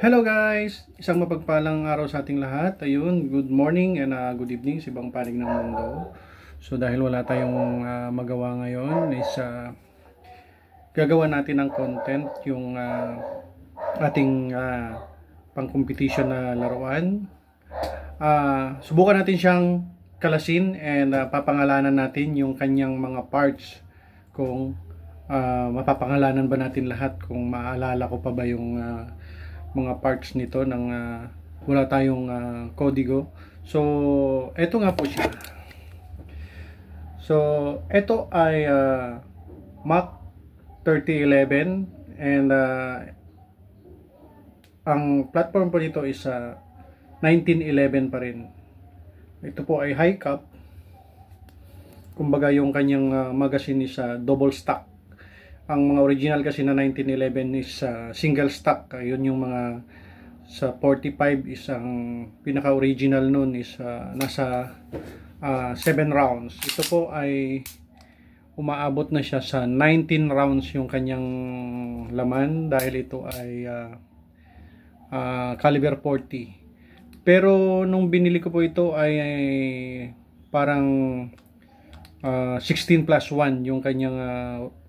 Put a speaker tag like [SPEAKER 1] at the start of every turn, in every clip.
[SPEAKER 1] Hello guys! Isang mapagpalang araw sa ating lahat. Ayun, good morning and good evening sa ibang panig ng mundo. So dahil wala tayong magawa ngayon is gagawa natin ng content yung ating pang-competition na laruan. Subukan natin siyang kalasin and papangalanan natin yung kanyang mga parts kung mapapangalanan ba natin lahat, kung maalala ko pa ba yung mga parts nito ng wala tayong kodigo. So eto nga po siya. So eto ay Mac 3011 and ang platform po nito is 1911 pa rin. Ito po ay high cap. Kumbaga yung kanyang magazine is double stack. Ang mga original kasi na 1911 is single stack. Yun yung mga sa 45 is ang pinaka-original nun is nasa 7 rounds. Ito po ay umaabot na siya sa 19 rounds yung kanyang laman dahil ito ay caliber 40. Pero nung binili ko po ito ay parang 16 plus 1 yung kanyang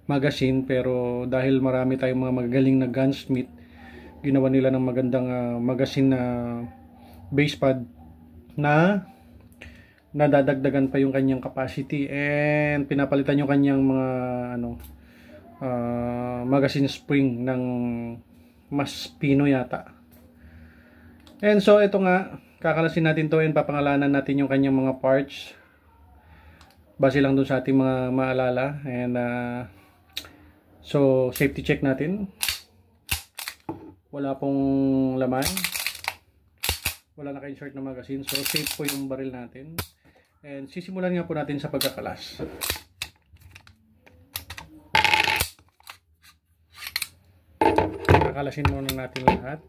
[SPEAKER 1] magazine, pero dahil marami tayong mga magagaling na gunsmith, ginawa nila ng magandang magazine na base pad na nadadagdagan pa yung kanyang capacity and pinapalitan yung kanyang mga magazine spring ng mas pino yata. And so ito nga, kakalasin natin to and papangalanan natin yung kanyang mga parts base lang dun sa ating mga maalala. And so safety check natin, wala pong laman, wala naka-insert na magazine, so safe po yung baril natin. And sisimulan nga po natin sa pagkakalas. Kakalasin muna natin lahat.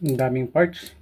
[SPEAKER 1] Ang daming parts.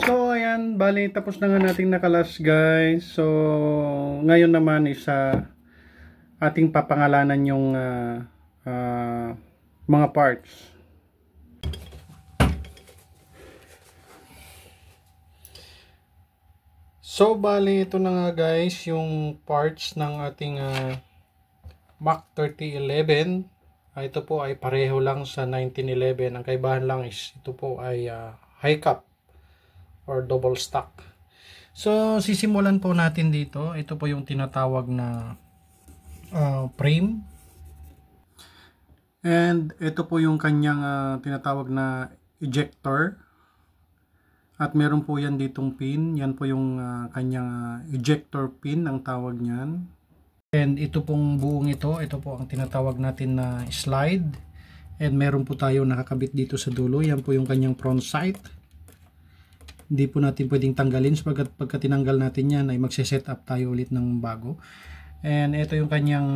[SPEAKER 1] So, ayan, bali, tapos na nga nating nakalas, guys. So, ngayon naman is ating papangalanan yung mga parts. So, bali, ito na nga, guys, yung parts ng ating Mac 3011. Ito po ay pareho lang sa 1911. Ang kaibahan lang is ito po ay high cap or double stack. So, sisimulan po natin dito. Ito po yung tinatawag na frame. And ito po yung kanyang tinatawag na ejector. At meron po yan ditong pin. Yan po yung kanyang ejector pin ang tawag niyan. And ito pong buong ito po ang tinatawag natin na slide. And meron po tayo nakakabit dito sa dulo. Yan po yung kanyang front sight. Hindi po natin pwedeng tanggalin sapagkat pagka tinanggal natin yan ay magse-set up tayo ulit ng bago. And ito yung kanyang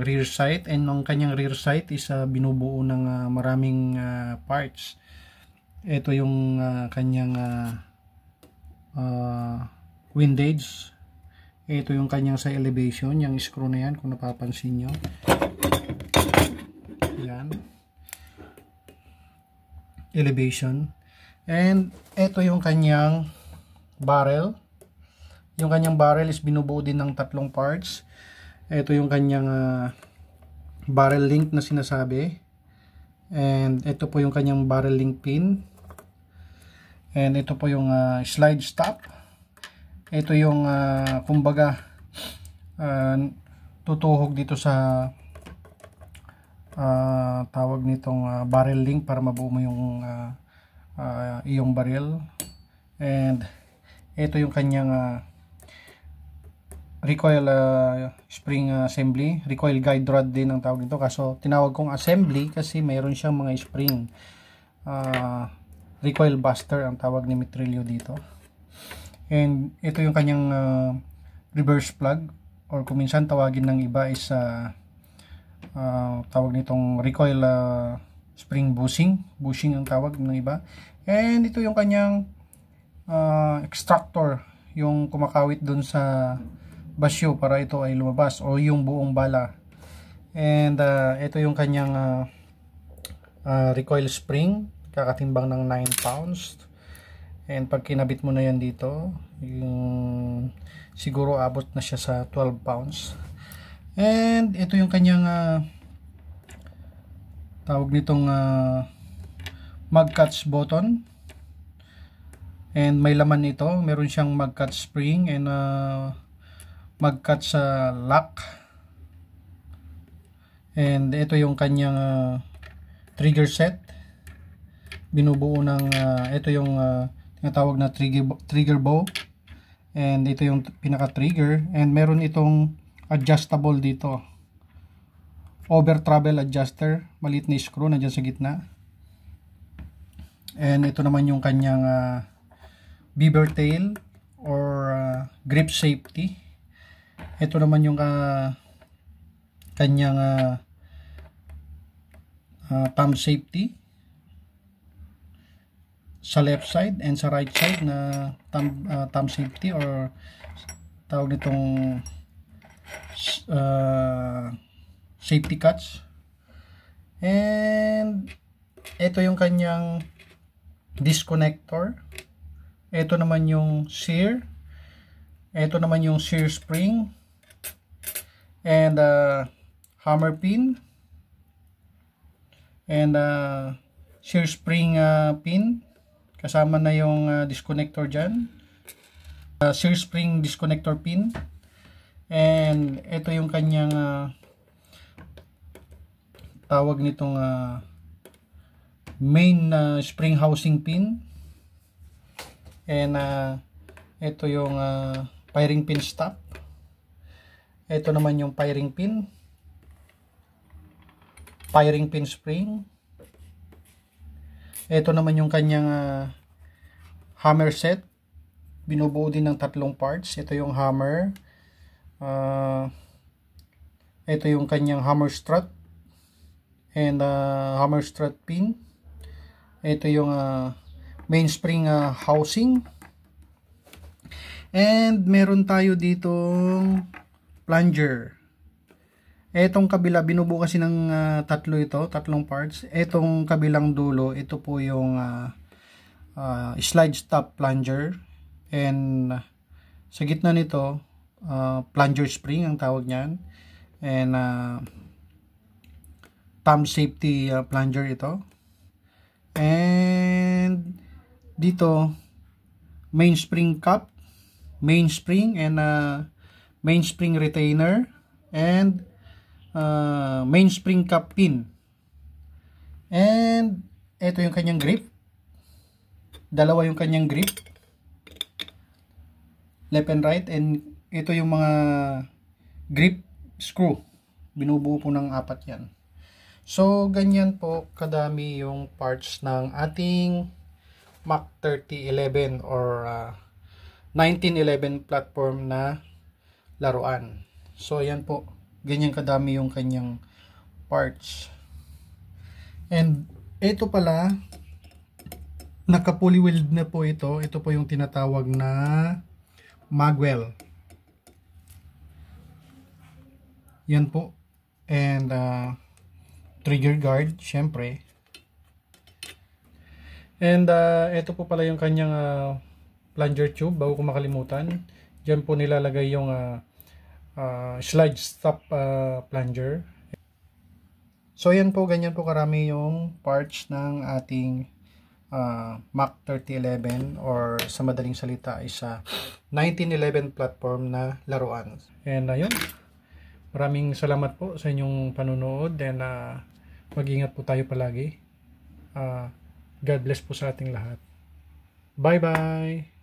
[SPEAKER 1] rear sight, and ang kanyang rear sight is binubuo ng maraming parts. Ito yung kanyang windage. Ito yung kanyang sa elevation, yung screw na yan kung napapansin nyo. Yan. Elevation. And ito yung kanyang barrel. Yung kanyang barrel is binubuo din ng tatlong parts. Ito yung kanyang barrel link na sinasabi. And ito po yung kanyang barrel link pin. And ito po yung slide stop. Ito yung kumbaga tutuhog dito sa tawag nitong barrel link para mabuo mo yung iyong barrel. And ito yung kanyang recoil spring assembly, recoil guide rod din ang tawag nito, kaso tinawag kong assembly kasi mayroon siyang mga spring. Recoil buster ang tawag ni Metrilio dito. And ito yung kanyang reverse plug, or kung minsan tawagin ng iba is tawag nitong recoil spring bushing ang tawag ng iba. And ito yung kanyang extractor, yung kumakawit dun sa basyo para ito ay lumabas, o yung buong bala. And ito yung kanyang recoil spring, kakatimbang ng 9 pounds. And pag kinabit mo na yan dito, yung siguro abot na siya sa 12 pounds. And ito yung kanyang tawag nitong mag catch button. And may laman ito, meron siyang mag catch spring and mag catch lock. And ito yung kanyang trigger set. Binubuo ng ito yung tinatawag na trigger bow. And ito yung pinaka trigger, and meron itong adjustable dito, over travel adjuster, maliit na screw na dyan sa gitna. And ito naman yung kanyang beaver tail or grip safety. Ito naman yung kanyang thumb safety sa left side, and sa right side na thumb safety, or tawag nitong safety cuts. And ito yung kanyang disconnector. Ito naman yung sear. Ito naman yung sear spring. And hammer pin. And sear spring pin. Kasama na yung disconnector dyan. Sear spring disconnector pin. And ito yung kanyang tawag nitong main spring housing pin. And ito yung firing pin stop. Ito naman yung firing pin. Firing pin spring. Ito naman yung kanyang hammer set. Binubuo din ng tatlong parts. Ito yung hammer. Ito yung kanyang hammer strut. And hammer strut pin. Ito yung mainspring housing. And meron tayo ditong plunger. Etong kabila, binubuo kasi ng tatlong parts. Etong kabilang dulo, ito po yung slide stop plunger. And sa gitna nito, plunger spring ang tawag niyan. And thumb safety plunger ito. And dito, mainspring cup, mainspring and mainspring retainer, and mainspring cup pin. And ito yung kanyang grip. Dalawa yung kanyang grip, left and right. And ito yung mga grip screw. Binubuo po ng 4 yan. So ganyan po kadami yung parts ng ating Mach 3011 or 1911 platform na laruan. So ayan po, ganyan kadami yung kanyang parts. And ito pala, naka-pulley weld na po ito. Ito po yung tinatawag na magwell. Yan po. And trigger guard, syempre. And ito po pala yung kanyang plunger tube, bago ko makalimutan. Diyan po nilalagay yung slide stop plunger. So yan po, ganyan po karami yung parts ng ating Mach 3011 or sa madaling salita is 1911 platform na laruan. And ayun, maraming salamat po sa inyong panunood, and mag-ingat po tayo palagi. God bless po sa ating lahat. Bye-bye!